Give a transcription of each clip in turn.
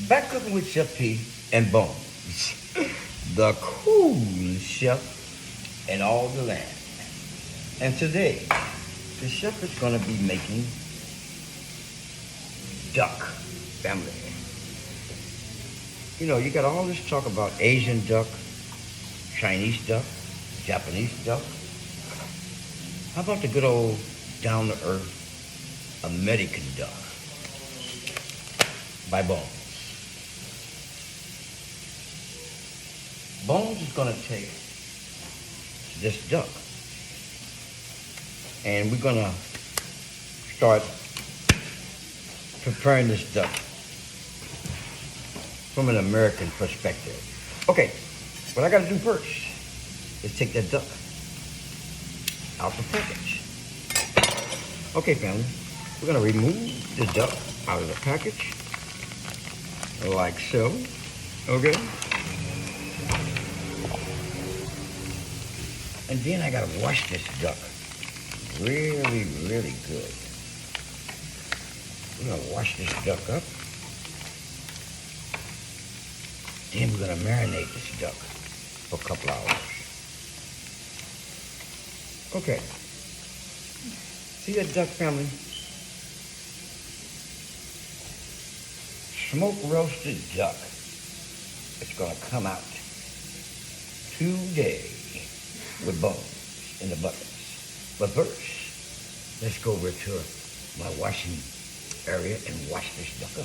Back cooking with Chef P and Bonz, the cool chef in all the land. And today, the chef is going to be making duck family. You know, you got all this talk about Asian duck, Chinese duck, Japanese duck. How about the good old down-to-earth American duck by Bonz? Bonz is going to take this duck and we're going to start preparing this duck from an American perspective. Okay, what I got to do first is take that duck out the package. Okay, family, we're going to remove the duck out of the package like so. Okay. And then I gotta wash this duck really, really good. We're gonna wash this duck up. Then we're gonna marinate this duck for a couple hours. Okay. See that duck, family? Smoke roasted duck. It's gonna come out today with Bonz in the buckets. But first, let's go over to my washing area and wash this duck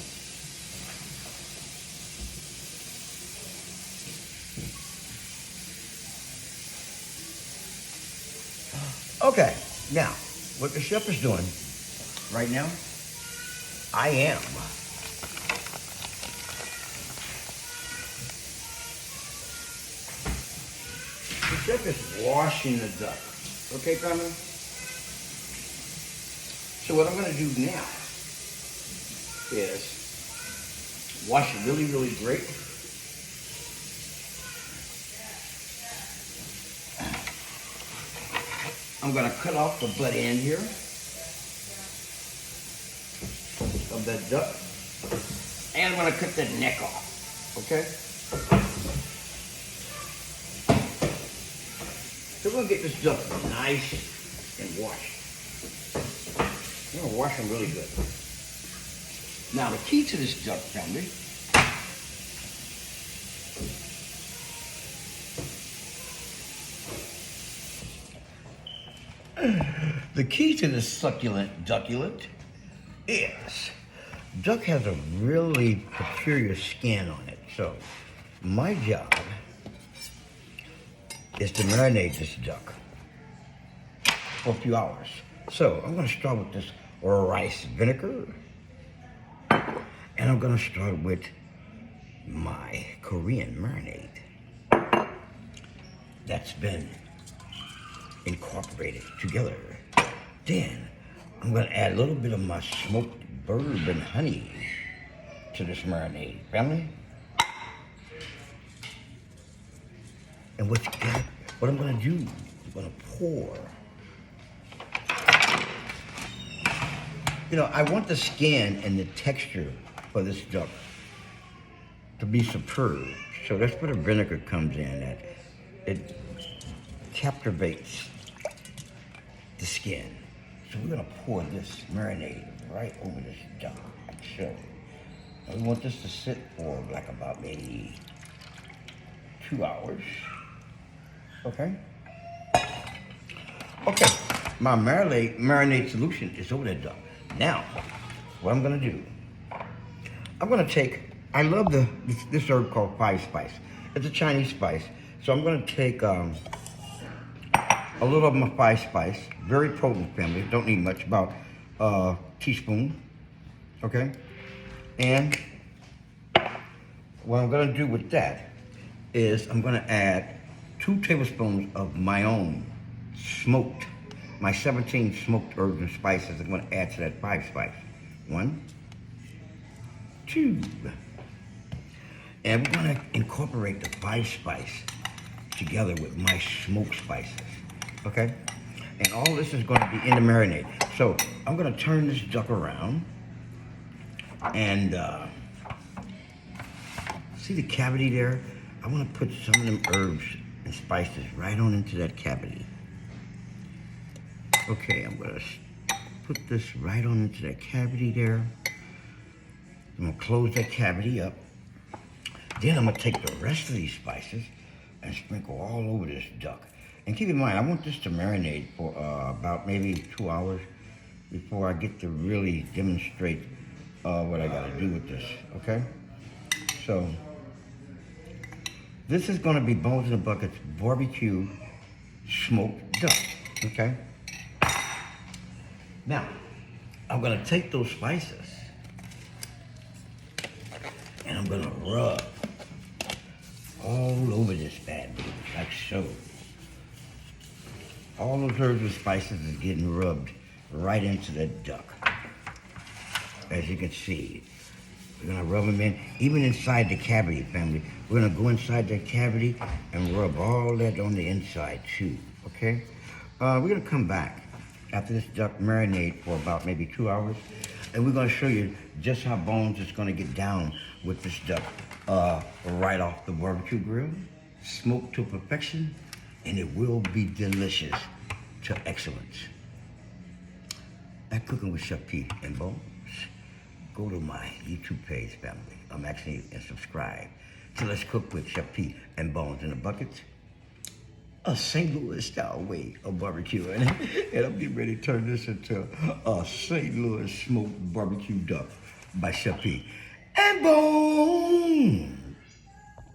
up. Okay, now, what the chef is doing right now, I am the chef is washing the duck. Okay, family? So what I'm going to do now is wash it really, really great. I'm going to cut off the butt end here of that duck. And I'm going to cut the neck off. Okay? So we're going to get this duck nice and washed. We're going to wash them really good. Now the key to this duck, family, the key to this succulent ducculent is duck has a really peculiar skin on it. So my job is to marinate this duck for a few hours. So I'm gonna start with this rice vinegar, and I'm gonna start with my Korean marinade that's been incorporated together. Then I'm gonna add a little bit of my smoked bourbon honey to this marinade, family. And what I'm gonna do, I'm gonna pour. You know, I want the skin and the texture for this duck to be superb. So that's where the vinegar comes in. That it captivates the skin. So we're gonna pour this marinade right over this duck, like so. And we want this to sit for like about maybe 2 hours. Okay? Okay, my marinade solution is over that duck. Now, what I'm gonna do, I'm gonna take, I love this herb called five spice. It's a Chinese spice. So I'm gonna take a little of my five spice, very potent, family, don't need much, about a teaspoon, okay? And what I'm gonna do with that is I'm gonna add 2 tablespoons of my own smoked, my 17 smoked herbs and spices. I'm gonna add to that 5 spice. 1, 2. And we're gonna incorporate the 5 spice together with my smoked spices, okay? And all this is gonna be in the marinade. So I'm gonna turn this duck around and See the cavity there? I want to put some of them herbs and spices right on into that cavity. Okay, I'm gonna put this right on into that cavity there. I'm gonna close that cavity up. Then I'm gonna take the rest of these spices and sprinkle all over this duck. And keep in mind, I want this to marinate for about maybe 2 hours before I get to really demonstrate what I gotta do with this, okay? So, this is gonna be Bonz in a Bucket's barbecue smoked duck, okay? Now, I'm gonna take those spices and I'm gonna rub all over this bad baby, like so. All those herbs and spices is getting rubbed right into the duck. As you can see, we're gonna rub them in, even inside the cavity, family. We're gonna go inside that cavity and rub all that on the inside too, okay? We're gonna come back after this duck marinate for about maybe 2 hours, and we're gonna show you just how Bonz is gonna get down with this duck right off the barbecue grill, smoked to perfection, and it will be delicious to excellence. At Cooking with Chef P and Bonz, go to my YouTube page, family. And subscribe to Let's Cook with Chef P and Bonz in a Bucket. A St. Louis style way of barbecuing. And I'm getting ready to turn this into a St. Louis smoked barbecue duck by Chef P and Bonz.